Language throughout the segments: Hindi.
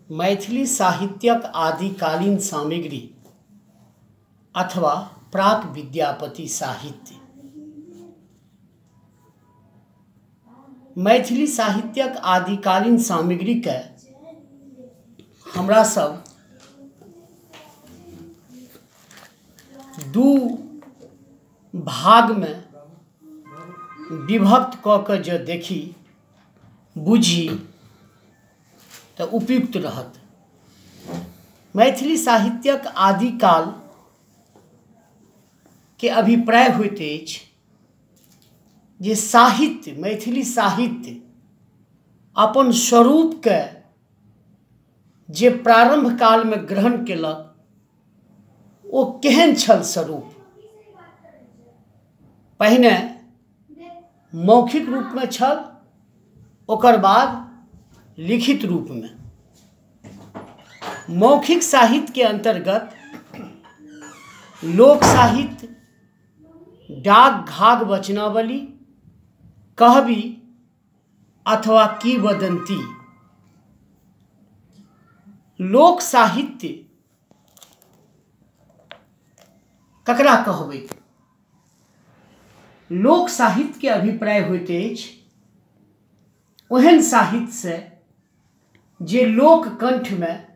मैथिली साहित्यक आदिकालीन सामग्री अथवा प्राक विद्यापति साहित्य। मैथिली साहित्यक आदिकालीन सामग्री के हमरा सब दू भाग में विभक्त क के जो देखी बुझी तो उपयुक्त रहत। मैथिली साहित्यक आदिकाल के अभिप्राय होइत अछि जे साहित्य मैथिली साहित्य अपन स्वरूप के जे प्रारंभ काल में ग्रहण केलक ओ केहन छल स्वरूप। पहिने मौखिक रूप में छल, ओकर बाद लिखित रूप में। मौखिक साहित्य के अंतर्गत लोक साहित्य, डाक घाग वचनावली, कहबी अथवा किंवदंती। लोक साहित्य ककरा कहबै? लोक साहित्य के अभिप्राय होइत अछि ओहन साहित्य से जे लोक कंठ में,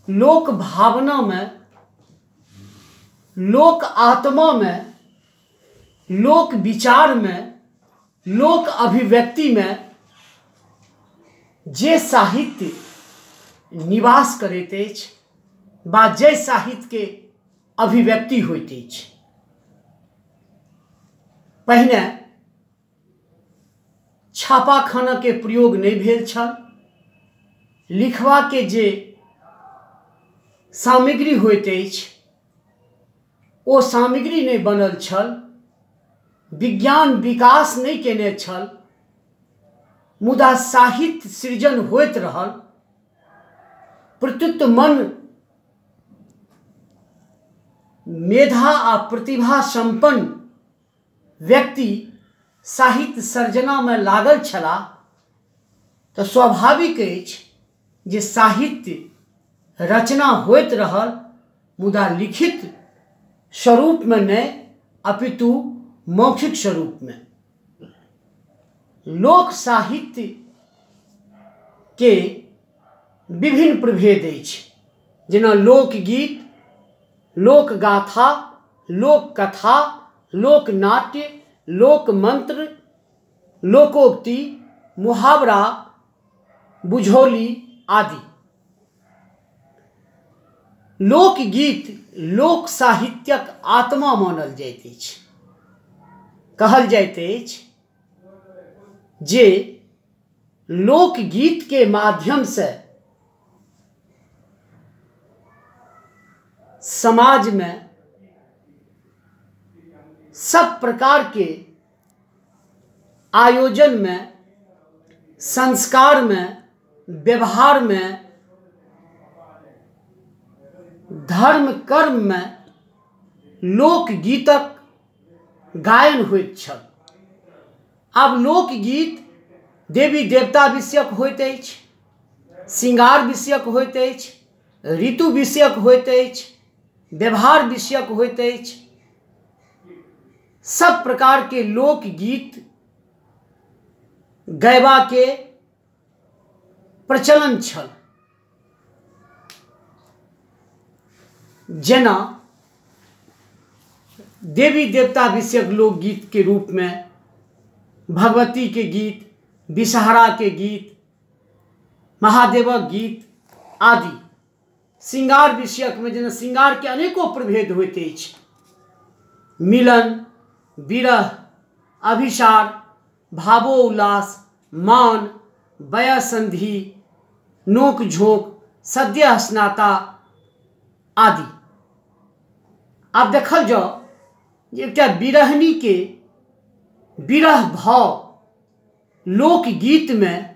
लोक भावना में, लोक आत्मा में, लोक विचार में, लोक अभिव्यक्ति में जे साहित्य निवास करैत अछि बा जे साहित्य के अभिव्यक्ति होइत अछि। पहिने छापाखाना के प्रयोग नहीं भेल छल। लिखवा के जे सामग्री होइत अछि ओ सामग्री नहीं बनल छल। विज्ञान विकास नहीं केने छल, मुदा साहित्य सृजन होइत रहल। प्रत्युत मन मेधा आ प्रतिभा संपन्न व्यक्ति साहित्य सर्जना में लागल छला तो स्वाभाविक अछि जे साहित्य रचना होइत रहल, मुदा लिखित स्वरूप में नहीं अपितु मौखिक स्वरूप में। लोक साहित्य के विभिन्न प्रभेद अछि, जेना लोकगीत, लोक गाथा, लोक कथा, लोक नाट्य, लोक मंत्र, लोकोक्ति, मुहावरा, बुझौली आदि। लोकगीत लोक साहित्यक आत्मा मानल जाइत अछि। कहल जाइत अछि जे लोकगीत के माध्यम से समाज में सब प्रकार के आयोजन में, संस्कार में, व्यवहार में, धर्म कर्म में लोकगीतक गायन होइत छल। आब लोकगीत देवी देवता विषयक होइत अछि, श्रृंगार विषयक होइत अछि, ऋतु विषयक होइत अछि, व्यवहार विषयक होइत अछि। सब प्रकार के लोकगीत गयबा के प्रचलन छल। जेना देवी देवता विषयक लोकगीत के रूप में भगवती के गीत, विषहारा के गीत, महादेवक गीत आदि। श्रृंगार विषयक में जेना श्रृंगार के अनेकों प्रभेद होइत अछि। मिलन, विरह, अभिसार, भावोल्लास, मान, वयसंधि, नोक झोंक, सद्य स्नाता आदि। आप देखल जाओ जे एकटा विरहनी के विरह भाव लोकगीत में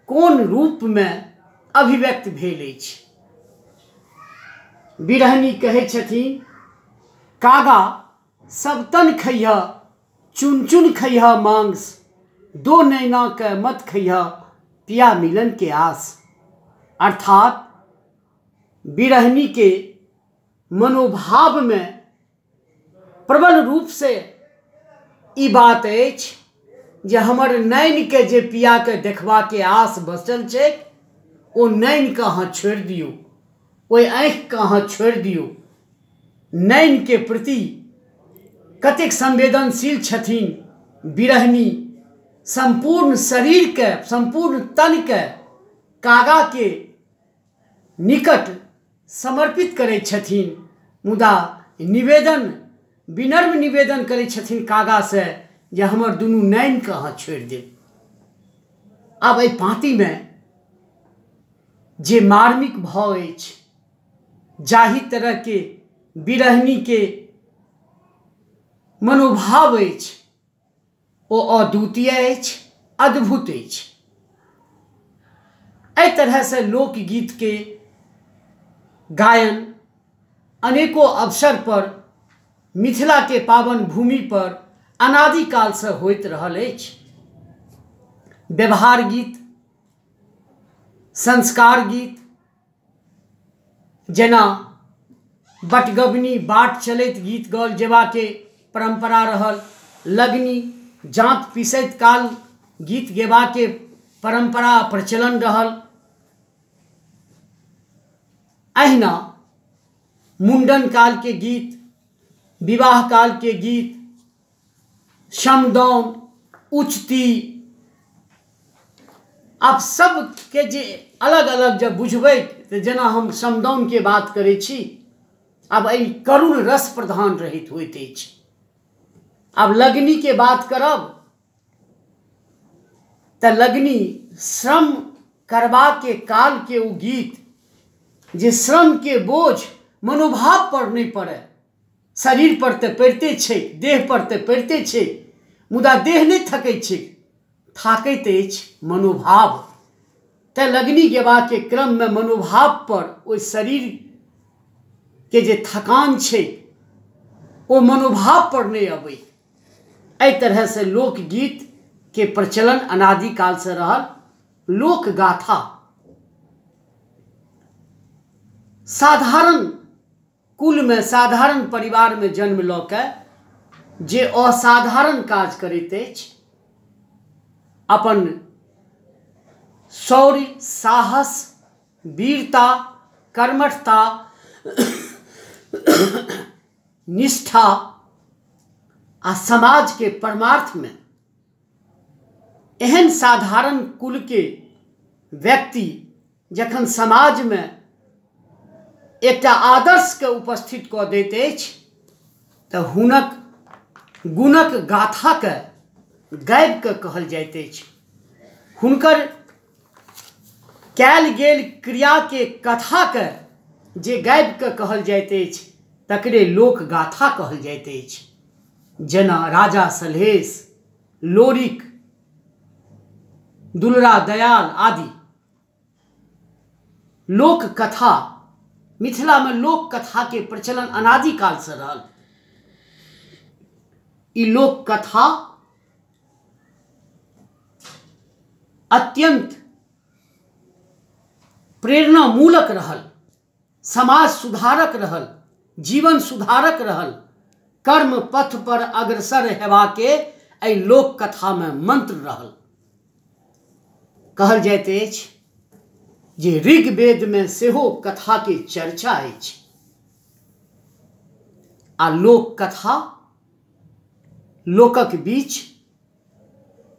कोन रूप में अभिव्यक्त भेल अछि। विरहनी कहै छथिन, कागा सब तन खइह, चुन चुन खइह मांस, दो नैना के मत खइह पिया मिलन के आस, अर्थात बिरहनी के मनोभाव में प्रबल रूप से ई बात अछि जे हमर नैन के जे पिया के देखबा के आस बचल छै, ओ नैन के अहाँ छोड़ि दियौ, ओहि आँखि के अहाँ छोड़ि दियौ। नैन के प्रति कतेक संवेदनशील छथिन बिरहनी, संपूर्ण शरीर के, संपूर्ण तन के कागा के निकट समर्पित करै छथिन, मुदा निवेदन, विनम्र निवेदन करै छथिन कागा से जे हमर दुनू नैन के अहाँ छोड़ि देब। आब एहि पाँति में जे मार्मिक भाव अछि, जाहि तरह के बिरहनी के मनोभाव अछि, ओ अद्वितीय अछि, अद्भुत अछि। एहि तरह से लोकगीत के गायन अनेकों अवसर पर मिथिला के पावन भूमि पर अनादिकाल से होइत रहल अछि। व्यवहार गीत, संस्कार गीत, जेना बटगबनी बाट चलैत गीत गाओल जेबा के परंपरा रहल, लगनी जांत पीसैत काल गीत गेबा के परंपरा प्रचलन रहल। अहिना मुंडन काल के गीत, विवाह काल के गीत, समदाउन, उचती, आप सब के जे अलग अलग जब बुझबै, तो जेना हम समदाउन के बात करै छी, आब एहि करुण रस प्रधान रहित होइत अछि। आब लगनी के बात करब तऽ लगनी श्रम करबा के काल के ओ गीत जे श्रम के बोझ मनोभाव पर नहीं पड़े, शरीर पर तो पड़ते छै, देह पर तो पड़ते छै, मुदा देह नहीं थकै छै, थाकैत अछि मनोभाव। ते लगनी गेबा के क्रम में मनोभाव पर, ओहि शरीर के जे थकान छै, ओ मनोभाव पर नहीं अबै। एहि तरह से लोकगीत के प्रचलन अनादिकाल से रहल। लोक गाथा साधारण कुल में, साधारण परिवार में जन्म लऽ के जे असाधारण काज करैत अछि, अपन शौर्य, साहस, वीरता, कर्मठता, निष्ठा आ समाज के परमार्थ में एहन साधारण कुल के व्यक्ति जखन समाज में एकटा आदर्श के उपस्थित कऽ दैत अछि, तऽ हुनक गुणक गाथा के गाबि के कहल जाइत अछि। हुनकर कयल गेल क्रिया के कथा के जे गाबि के कहल जाइत अछि, तकरे लोक गाथा कहल जाइत अछि। जेना राजा सलहेश, लोरिक, दुलरा दयाल आदि। लोक कथा, मिथिला में लोक कथा के प्रचलन अनादिकाल से रहल। ई लोक कथा अत्यंत प्रेरणा मूलक रहल, समाज सुधारक रहल, जीवन सुधारक रहल। कर्म पथ पर अग्रसर हेबा के एहि लोक कथा में मंत्र रहल। कहल जाइत अछि जे ऋग्वेद में सेहो कथा के चर्चा अछि। आ लोक कथा लोकक बीच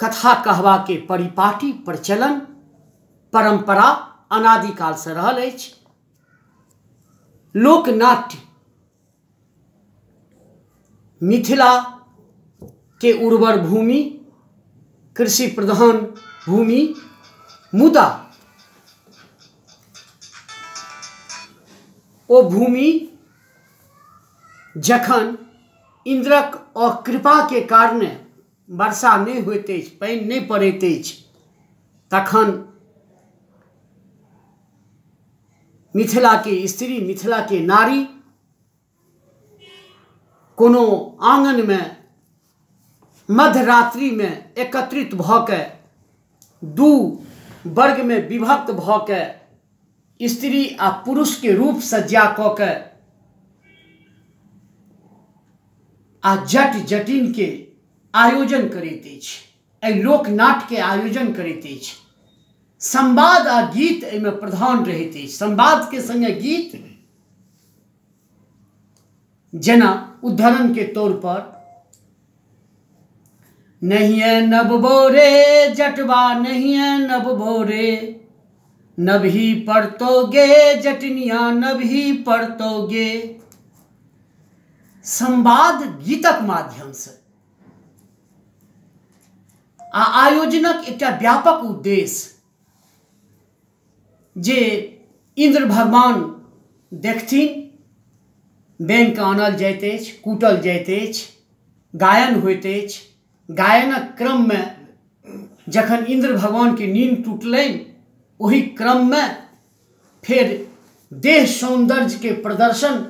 कथा कहबा के परिपाटी, प्रचलन, परंपरा अनादिकाल से रहल अछि। लोकनाट्य मिथिला के उर्वर भूमि, कृषि प्रधान भूमि, मुदा ओ भूमि जखन इंद्रक अकृपा के कारणे वर्षा नहीं होइत अछि, पानि नहीं पड़ैत अछि, तखन मिथिला के स्त्री, मिथिला के नारी कोनो आंगन में मध्यरात्रि में एकत्रित भऽ के दू वर्ग में विभक्त भ के स्त्री आ पुरुष के रूप सज्जा क के आ जट जटिन के आयोजन करैत अछि, एहि लोकनाट्य के आयोजन करैत अछि। संवाद आ गीत एहिमे प्रधान रहैत अछि। संवाद के संगे गीत, जेना उदाहरण के तौर पर नहिए नबबो रे जटवा नहिए नबबो रे, नभी पड़तोगे जटनिया नभी पड़तोगे। संवाद गीतक माध्यम से आ आयोजनक एकटा व्यापक उद्देश्य जे इंद्र भगवान देखथिन, बैंक आनल जाइत अछि, कूटल जाइत अछि, गायन होइत अछि। गायनक क्रम में जखन इंद्र भगवान के नींद टूटलनि, ओही क्रम में फिर देह सौंदर्य के प्रदर्शन,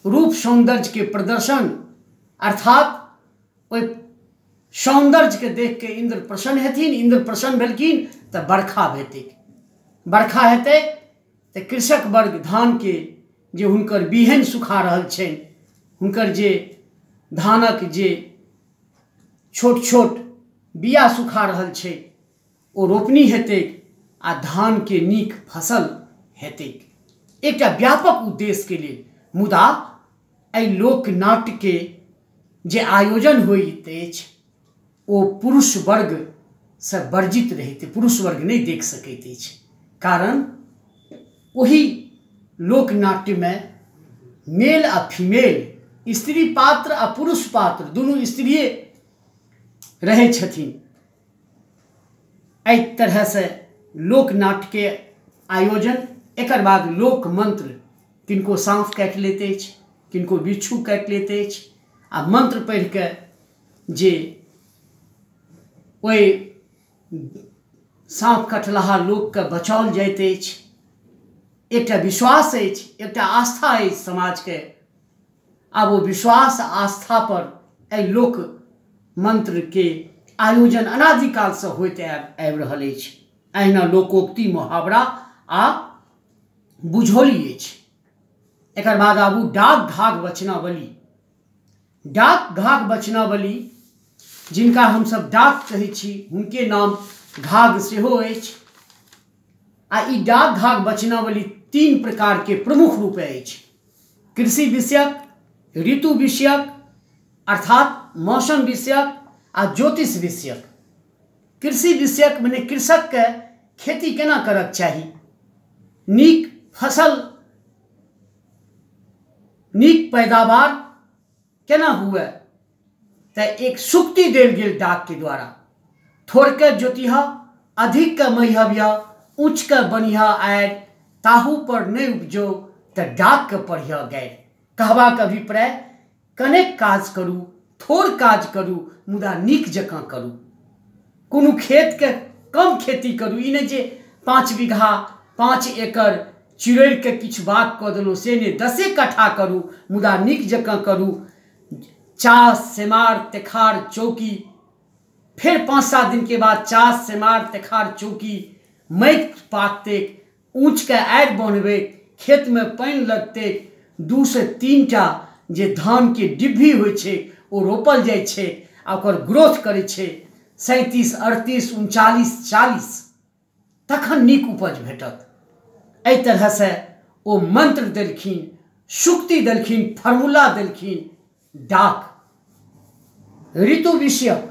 रूप सौंदर्य के प्रदर्शन, अर्थात ओहि सौंदर्य के देख के इंद्र प्रसन्न हेथिन। इंद्र प्रसन्न भेलखिन तऽ बरखा हेतै, बरखा हेतै तऽ कृषक वर्ग धान के जे हुनकर बिहन सुखा रहल छनि, हुनकर जे धानक जे छोट छोट बिया सुखा रहल छै, ओ रोपनी हेतै आ धान के नीक फसल हेतै, एकटा व्यापक उद्देश्य के लेल। मुदा एहि लोकनाट्य के जे आयोजन होइत अछि ओ पुरुष वर्ग से वर्जित रहैत, पुरुष वर्ग नहीं देख सकैत अछि। कारण वही लोकनाट्य में मेल आ फीमेल, स्त्री पात्र आ पुरुष पात्र दुनू स्त्रीए रहै छथिन। एहि तरह से लोकनाट्य के आयोजन। एकर बाद लोक मंत्र, किनको साँप काटि लैत अछि, किनको बिच्छू काटि लैत अछि, आ मंत्र पढ़ि के जे ओहि साँप कटलाहा लोक के बचाओल जाइत अछि। एकटा विश्वास अछि, एकटा आस्था अछि समाज के। आब वो विश्वास आस्था पर एहि लोक मंत्र के आयोजन अनादिकाल से होइत आबि रहल अछि। अहिना लोकोक्ति, मुहावरा आ बुझौली अछि। एकर बाद आबू डाक घाक वचनावली। डाक घाक वचनावली, जिनका हम सब डाक कहै छी, हुनके नाम घाघ सेहो अछि। आ ई डाक घाक वचनावली 3 प्रकार के प्रमुख रूप अछि। कृषि विषयक, ऋतु विषयक अर्थात मौसम विषयक, आ ज्योतिष विषयक। कृषि विषयक मने कृषक के खेती केना करक चाही, नीक फसल, नीक पैदावार केना हुए, तऽ एक सुक्ति देल गेल डाक के द्वारा। थोड़ के जोतिहा, अधिक के महिहबिया, उच्च के बनिहा आयर, ताहू पर नहीं उपजो तऽ डाक के पढ़िया गैर। कहबाक अभिप्राय, कनेक काज करू, थोड़ काज करू, मुदा नीक जकाँ करू। कोनो खेत के कम खेती करू, ई नहीं जे 5 बीघा 5 एकड़ चिड़ै के किछु बाग कऽ देलहुँ, से नहीं। 10 कट्ठा करू, मुदा नीक जकाँ करू। चास सेमार तेखार चौकी, फिर 5-7 दिन के बाद चास सेमार तेखार चौकी, माटि पाकतै, ऊँच के आड़ि बान्हबै, खेत में पानि लगतै, 2 से 3 टा जे धान के डिब्भी होइ छै ओ रोपल जाइ छै, आ ओकर ग्रोथ करै छै 37, 38, 39, 40, तखन नीक उपज भेटत। एहि तरह से ओ मंत्र देलखिन, सुक्ति देलखिन, फार्मूला देलखिन। डाक ऋतु विषयक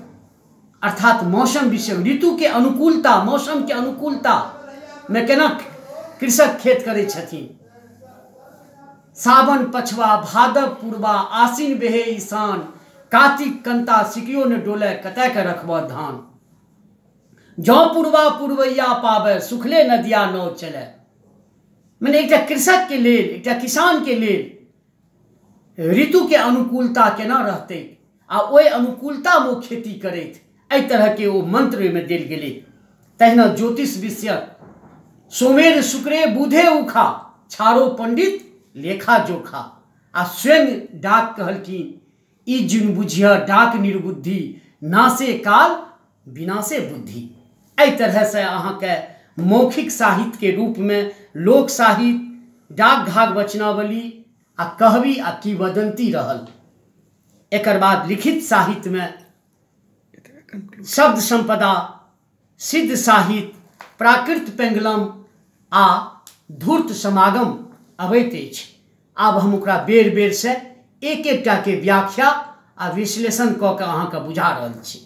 अर्थात मौसम विषयक, ऋतु के अनुकूलता, मौसम के अनुकूलता में केना कृषक खेत करै छथिन। सावन पछवा, भादव पूर्वा, आसिन बेहे ईशान, कार्तिक कंता, सिकियो न डोले, कतय के रखबह धान। जौ पूर्वा पूर्वैया पावे, सुखले नदिया नाव चले। मैंने एकटा कृषक के लेल, एकटा किसान के लेल ऋतु के अनुकूलता केना रहतै आ ओहि अनुकूलता में खेती करैत, एहि तरह के ओ मंत्र में देल गेलै। तहिना ज्योतिष विषयक, सोमेर शुक्रे बुधे उखा, छारो पंडित लेखा जोखा। आ स्वयं डाक कहलखिन, ई जिन बुझिया डाक निर्बुद्धि, नासे काल विनाशे बुद्धि। एहि तरह से अहाँ के मौखिक साहित्य के रूप में लोक साहित्य, डाक घाट वचनावली आ कहवी आ किंवदंती रहल। एकर बाद लिखित साहित्य में शब्द संपदा, सिद्ध साहित्य, प्राकृत पेंगलम आ धूर्त समागम अबैत अछि। आब हम ओकरा बेर बेर से एक एकटा के व्याख्या आ विश्लेषण कऽ के अहाँके बुझा रहल छी।